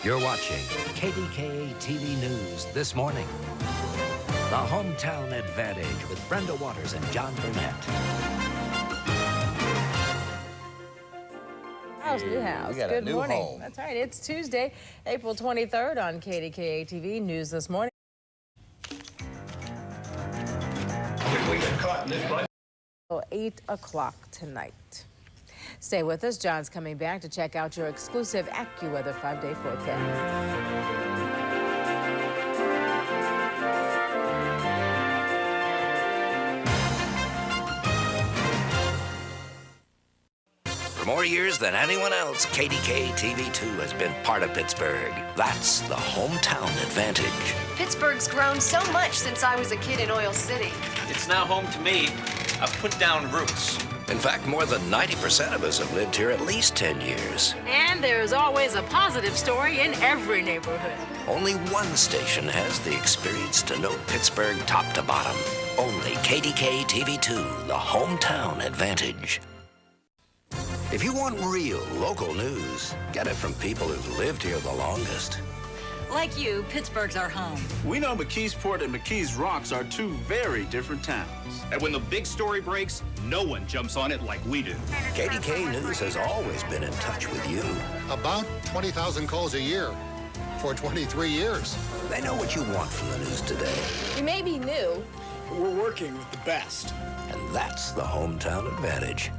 You're watching KDKA-TV News this morning. The Hometown Advantage with Brenda Waters and John Burnett. New house. We got Good a new morning. home. That's right. It's Tuesday, April 23rd on KDKA-TV News this morning. We get caught in this, right? 8 o'clock tonight. Stay with us. John's coming back to check out your exclusive AccuWeather 5-day forecast. For more years than anyone else, KDKA-TV2 has been part of Pittsburgh. That's the Hometown Advantage. Pittsburgh's grown so much since I was a kid in Oil City. It's now home to me. I've put down roots. In fact, more than 90% of us have lived here at least 10 years. And there's always a positive story in every neighborhood. Only one station has the experience to know Pittsburgh top to bottom. Only KDKA-TV2, the Hometown Advantage. If you want real local news, get it from people who've lived here the longest. Like you, Pittsburgh's our home. We know McKeesport and McKees Rocks are two very different towns. And when the big story breaks, no one jumps on it like we do. KDK News has always been in touch with you. About 20,000 calls a year for 23 years. They know what you want from the news today. You may be new. We're working with the best. And that's the Hometown Advantage.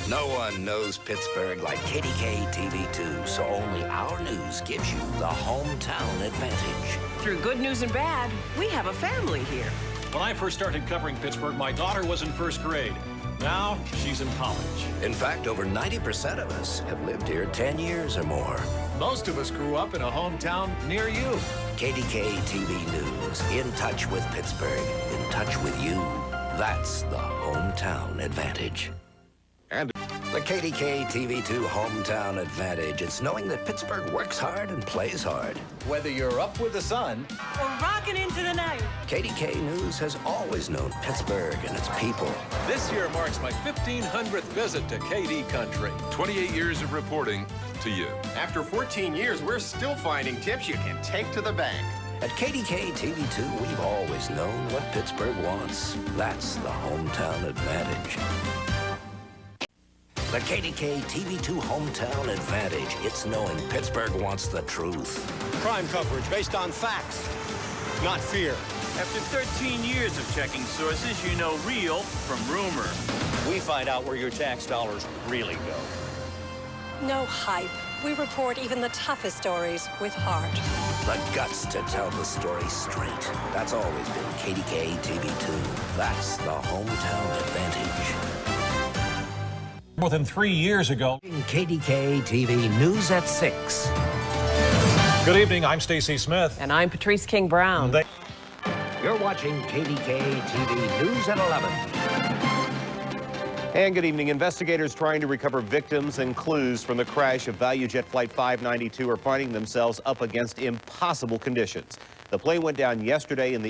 No one knows Pittsburgh like KDKA-TV2, so only our news gives you the Hometown Advantage. Through good news and bad, we have a family here. When I first started covering Pittsburgh, my daughter was in first grade. Now, she's in college. In fact, over 90% of us have lived here 10 years or more. Most of us grew up in a hometown near you. KDKA-TV News, in touch with Pittsburgh, in touch with you. That's the Hometown Advantage. And the KDKA-TV2 Hometown Advantage, it's knowing that Pittsburgh works hard and plays hard. Whether you're up with the sun Or rocking into the night. KDK News has always known Pittsburgh and its people. This year marks my 1,500th visit to KD Country. 28 years of reporting to you. After 14 years, we're still finding tips you can take to the bank. At KDKA-TV2, we've always known what Pittsburgh wants. That's the Hometown Advantage. The KDKA-TV2 Hometown Advantage. It's knowing Pittsburgh wants the truth. Crime coverage based on facts, not fear. After 13 years of checking sources, you know real from rumor. We find out where your tax dollars really go. No hype. We report even the toughest stories with heart. The guts to tell the story straight. That's always been KDKA-TV2. That's the Hometown Advantage. More than 3 years ago. KDKA-TV News at 6. Good evening, I'm Stacy Smith. And I'm Patrice King Brown. You're watching KDKA-TV News at 11. And good evening. Investigators trying to recover victims and clues from the crash of ValueJet Flight 592 are finding themselves up against impossible conditions. The plane went down yesterday in the